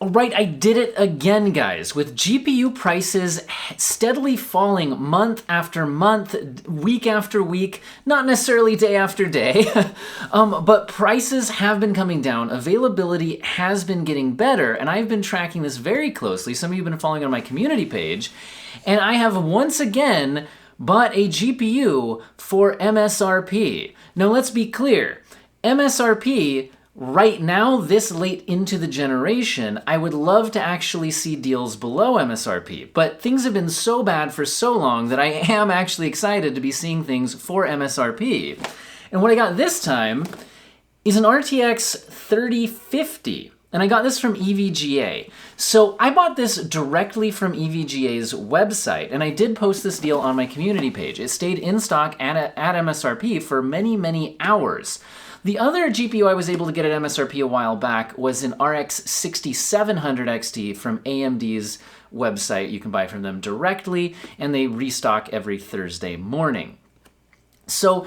All right, I did it again, guys. With GPU prices steadily falling month after month, week after week, not necessarily day after day, but prices have been coming down. Availability has been getting better, and I've been tracking this very closely. Some of you have been following on my community page, and I have once again bought a GPU for MSRP. Now, let's be clear. MSRP, right now, this late into the generation, I would love to actually see deals below MSRP, but things have been so bad for so long that I am actually excited to be seeing things for MSRP. And what I got this time is an RTX 3050, and I got this from EVGA. So I bought this directly from EVGA's website, and I did post this deal on my community page. It stayed in stock at MSRP for many, many hours. The other GPU I was able to get at MSRP a while back was an RX 6700 XT from AMD's website. You can buy from them directly, and they restock every Thursday morning. So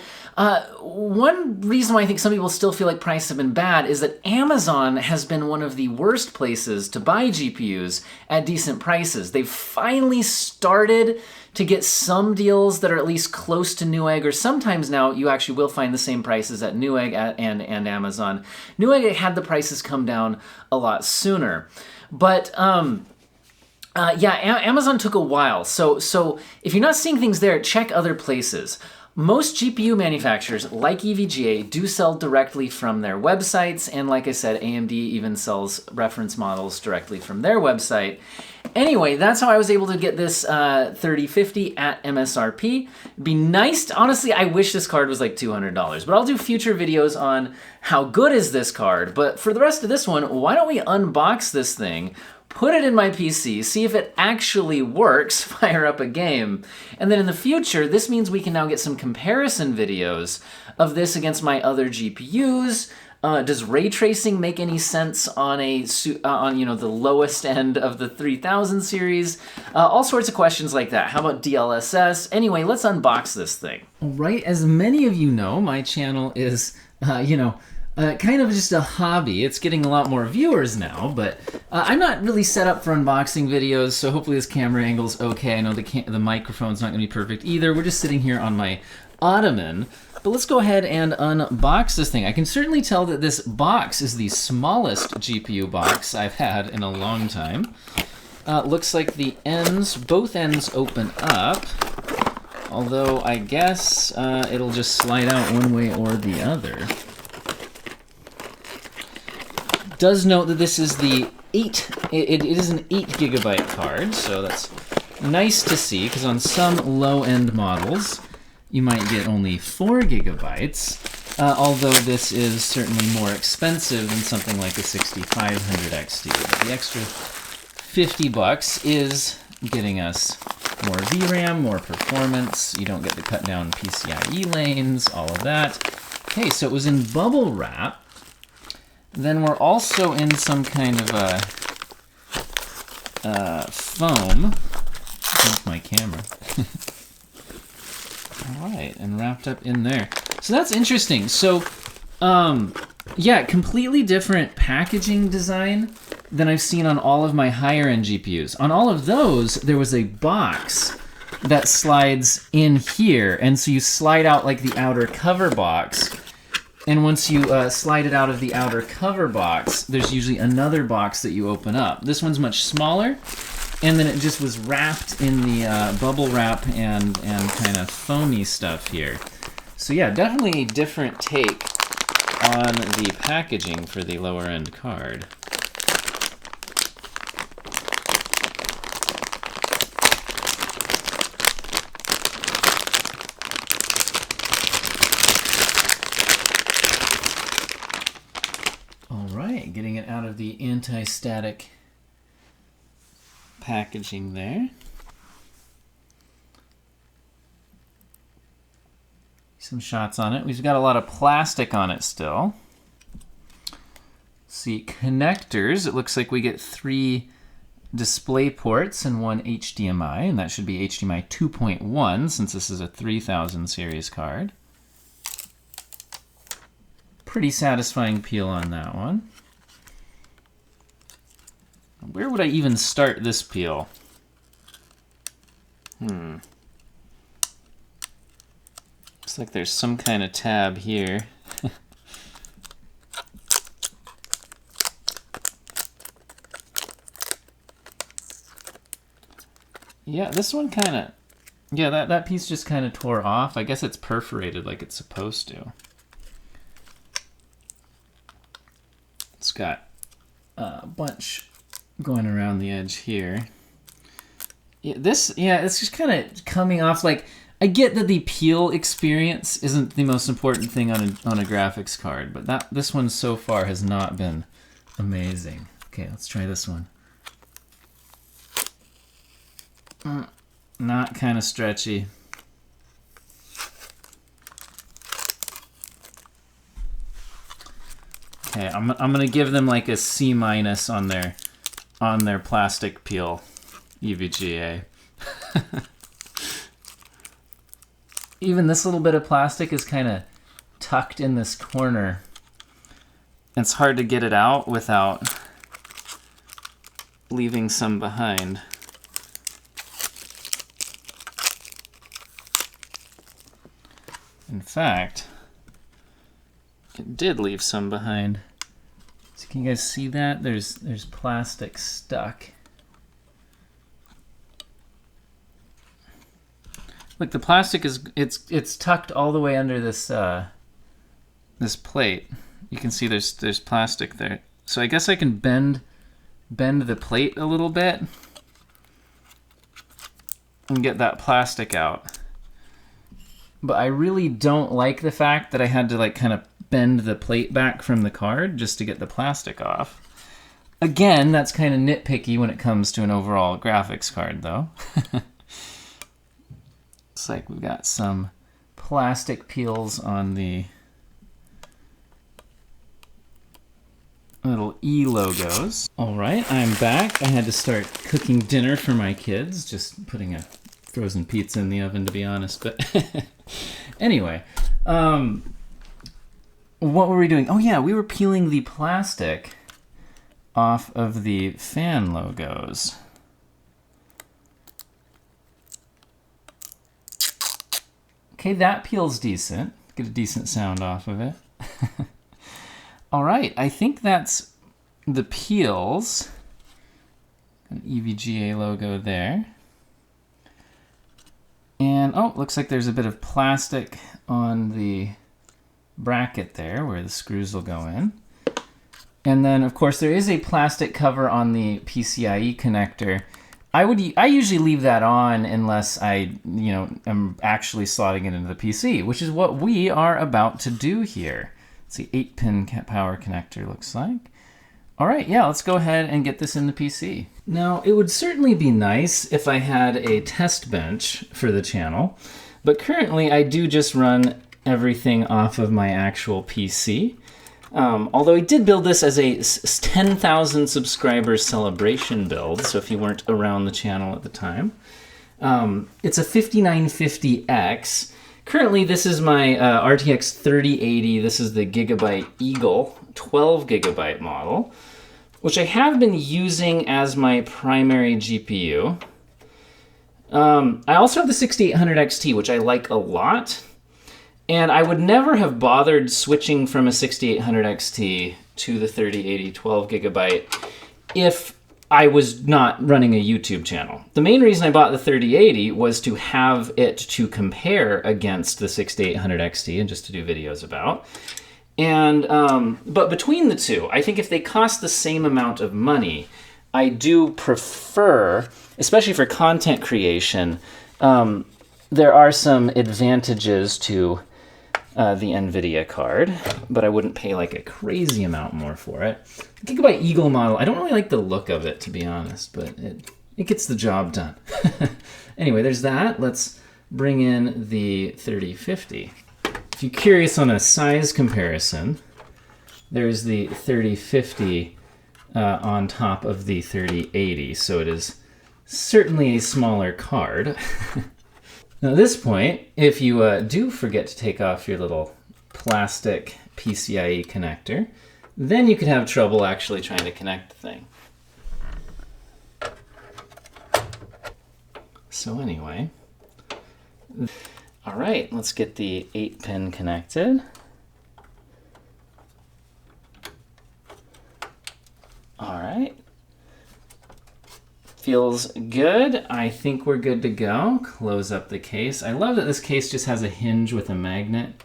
one reason why I think some people still feel like prices have been bad is that Amazon has been one of the worst places to buy GPUs at decent prices. They've finally started to get some deals that are at least close to Newegg, or sometimes now you actually will find the same prices at Newegg and Amazon. Newegg had the prices come down a lot sooner. But yeah, Amazon took a while. So if you're not seeing things there, check other places. Most GPU manufacturers, like EVGA, do sell directly from their websites, and like I said, AMD even sells reference models directly from their website. Anyway, that's how I was able to get this 3050 at MSRP. It'd be nice to, honestly, I wish this card was like $200, but I'll do future videos on how good is this card. But for the rest of this one, why don't we unbox this thing, put it in my PC, see if it actually works, fire up a game, and then in the future, this means we can now get some comparison videos of this against my other GPUs. Does ray tracing make any sense on the lowest end of the 3000 series? All sorts of questions like that. How about DLSS? Anyway, let's unbox this thing. All right, as many of you know, my channel is, kind of just a hobby. It's getting a lot more viewers now, but I'm not really set up for unboxing videos, so hopefully this camera angle's okay. I know the microphone's not going to be perfect either. We're just sitting here on my ottoman. But let's go ahead and unbox this thing. I can certainly tell that this box is the smallest GPU box I've had in a long time. Looks like the ends, both ends open up, although I guess it'll just slide out one way or the other. Does note that this is the it is an 8 gigabyte card, so that's nice to see, because on some low-end models, you might get only 4 gigabytes, although this is certainly more expensive than something like the 6500 XT. But the extra $50 is getting us more VRAM, more performance. You don't get to cut down PCIe lanes, all of that. Okay, so it was in bubble wrap. Then we're also in some kind of a foam. That's my camera. All right, and wrapped up in there. So that's interesting. So, yeah, completely different packaging design than I've seen on all of my higher-end GPUs. On all of those, there was a box that slides in here, and so you slide out like the outer cover box, and once you slide it out of the outer cover box, there's usually another box that you open up. This one's much smaller, and then it just was wrapped in the bubble wrap and kind of foamy stuff here. So yeah, definitely a different take on the packaging for the lower end card. All right, getting it out of the anti-static packaging there. Some shots on it. We've got a lot of plastic on it still. See, connectors. It looks like we get 3 display ports and 1 HDMI, and that should be HDMI 2.1 since this is a 3000 series card. Pretty satisfying peel on that one. Where would I even start this peel? Looks like there's some kind of tab here. Yeah, this one kind of... Yeah, that piece just kind of tore off. I guess it's perforated like it's supposed to. It's got a bunch going around the edge here. Yeah, it's just kind of coming off. Like, I get that the peel experience isn't the most important thing on a graphics card, but this one so far has not been amazing. Okay, let's try this one. Not kind of stretchy. Okay, I'm gonna give them like a C- on their plastic peel EVGA. Even this little bit of plastic is kind of tucked in this corner. It's hard to get it out without leaving some behind. In fact, it did leave some behind. So can you guys see that? There's plastic stuck. Look, the plastic is it's tucked all the way under this this plate. You can see there's plastic there. So I guess I can bend the plate a little bit and get that plastic out. But I really don't like the fact that I had to like kind of bend the plate back from the card just to get the plastic off. Again, that's kind of nitpicky when it comes to an overall graphics card though. Looks like we've got some plastic peels on the little E logos. All right, I'm back. I had to start cooking dinner for my kids, just putting a frozen pizza in the oven to be honest, but anyway, what were we doing? Oh yeah, we were peeling the plastic off of the fan logos. Okay, that peels decent. Get a decent sound off of it. All right, I think that's the peels. An EVGA logo there. And, oh, looks like there's a bit of plastic on the bracket there where the screws will go in. And then, of course, there is a plastic cover on the PCIe connector. I usually leave that on unless I, am actually slotting it into the PC, which is what we are about to do here. Let's see, 8-pin power connector looks like. All right, yeah, let's go ahead and get this in the PC. Now, it would certainly be nice if I had a test bench for the channel, but currently I do just run everything off of my actual PC. Although I did build this as a 10,000 subscribers celebration build, so if you weren't around the channel at the time. It's a 5950X. Currently, this is my RTX 3080. This is the Gigabyte Eagle 12 gigabyte model, which I have been using as my primary GPU. I also have the 6800 XT, which I like a lot. And I would never have bothered switching from a 6800 XT to the 3080 12 gigabyte if I was not running a YouTube channel. The main reason I bought the 3080 was to have it to compare against the 6800 XT and just to do videos about. And but between the two, I think if they cost the same amount of money, I do prefer, especially for content creation, there are some advantages to the NVIDIA card, but I wouldn't pay like a crazy amount more for it. The Gigabyte Eagle model, I don't really like the look of it, to be honest, but it gets the job done. Anyway, there's that. Let's bring in the 3050. If you're curious on a size comparison, there's the 3050 on top of the 3080, so it is certainly a smaller card. Now at this point, if you do forget to take off your little plastic PCIe connector, then you could have trouble actually trying to connect the thing. So anyway, all right, let's get the 8-pin connected. All right. Feels good. I think we're good to go. Close up the case. I love that this case just has a hinge with a magnet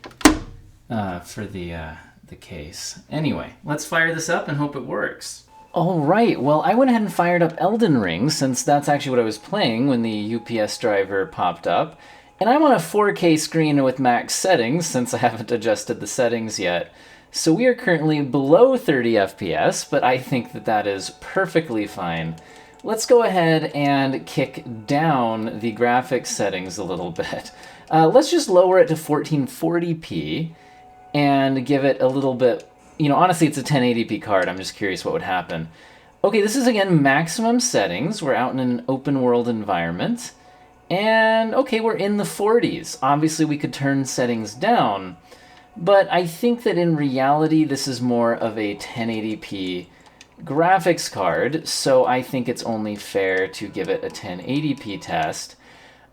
for the case. Anyway, let's fire this up and hope it works. All right, well, I went ahead and fired up Elden Ring since that's actually what I was playing when the UPS driver popped up. And I'm on a 4K screen with max settings since I haven't adjusted the settings yet. So we are currently below 30 FPS, but I think that that is perfectly fine. Let's go ahead and kick down the graphics settings a little bit. Let's just lower it to 1440p and give it a little bit, you know, honestly, it's a 1080p card. I'm just curious what would happen. Okay, this is, again, maximum settings. We're out in an open world environment. And, okay, we're in the 40s. Obviously, we could turn settings down, but I think that in reality, this is more of a 1080p graphics card, so I think it's only fair to give it a 1080p test.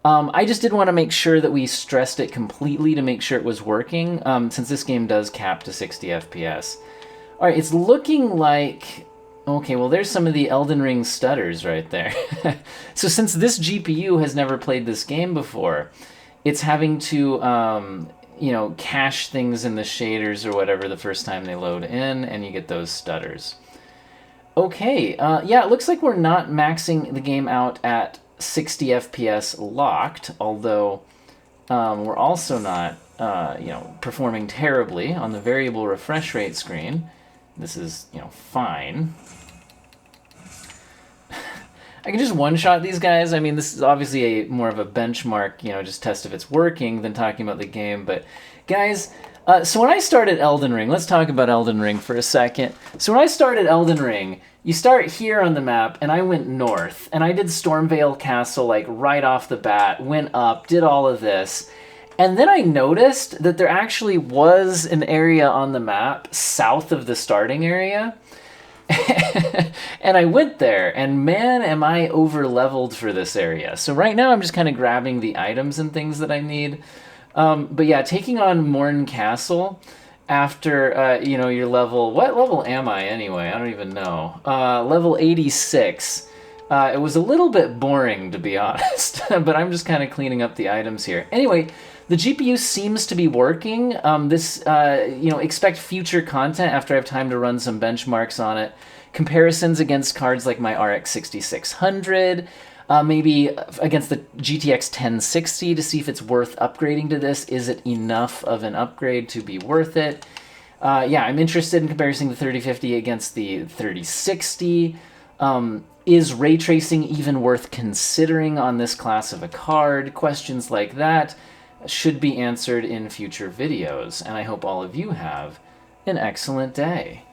I just did want to make sure that we stressed it completely to make sure it was working, since this game does cap to 60 FPS. All right, it's looking like... Okay, well, there's some of the Elden Ring stutters right there. So since this GPU has never played this game before, it's having to, you know, cache things in the shaders or whatever the first time they load in, and you get those stutters. Okay, yeah, it looks like we're not maxing the game out at 60 FPS locked, although we're also not, you know, performing terribly on the variable refresh rate screen. This is, you know, fine. I can just one-shot these guys. I mean, this is obviously more of a benchmark, you know, just test if it's working than talking about the game. But, guys, so when I started Elden Ring, let's talk about Elden Ring for a second. So when I started Elden Ring, you start here on the map, and I went north. And I did Stormvale Castle, like, right off the bat, went up, did all of this. And then I noticed that there actually was an area on the map south of the starting area. And I went there, and man, am I over-leveled for this area. So right now I'm just kind of grabbing the items and things that I need. But yeah, taking on Morn Castle after, you know, your level... What level am I anyway? I don't even know. Level 86. It was a little bit boring, to be honest. But I'm just kind of cleaning up the items here. Anyway, the GPU seems to be working. You know, expect future content after I have time to run some benchmarks on it. Comparisons against cards like my RX 6600, maybe against the GTX 1060 to see if it's worth upgrading to this. Is it enough of an upgrade to be worth it? Yeah, I'm interested in comparing the 3050 against the 3060. Is ray tracing even worth considering on this class of a card? Questions like that should be answered in future videos, and I hope all of you have an excellent day.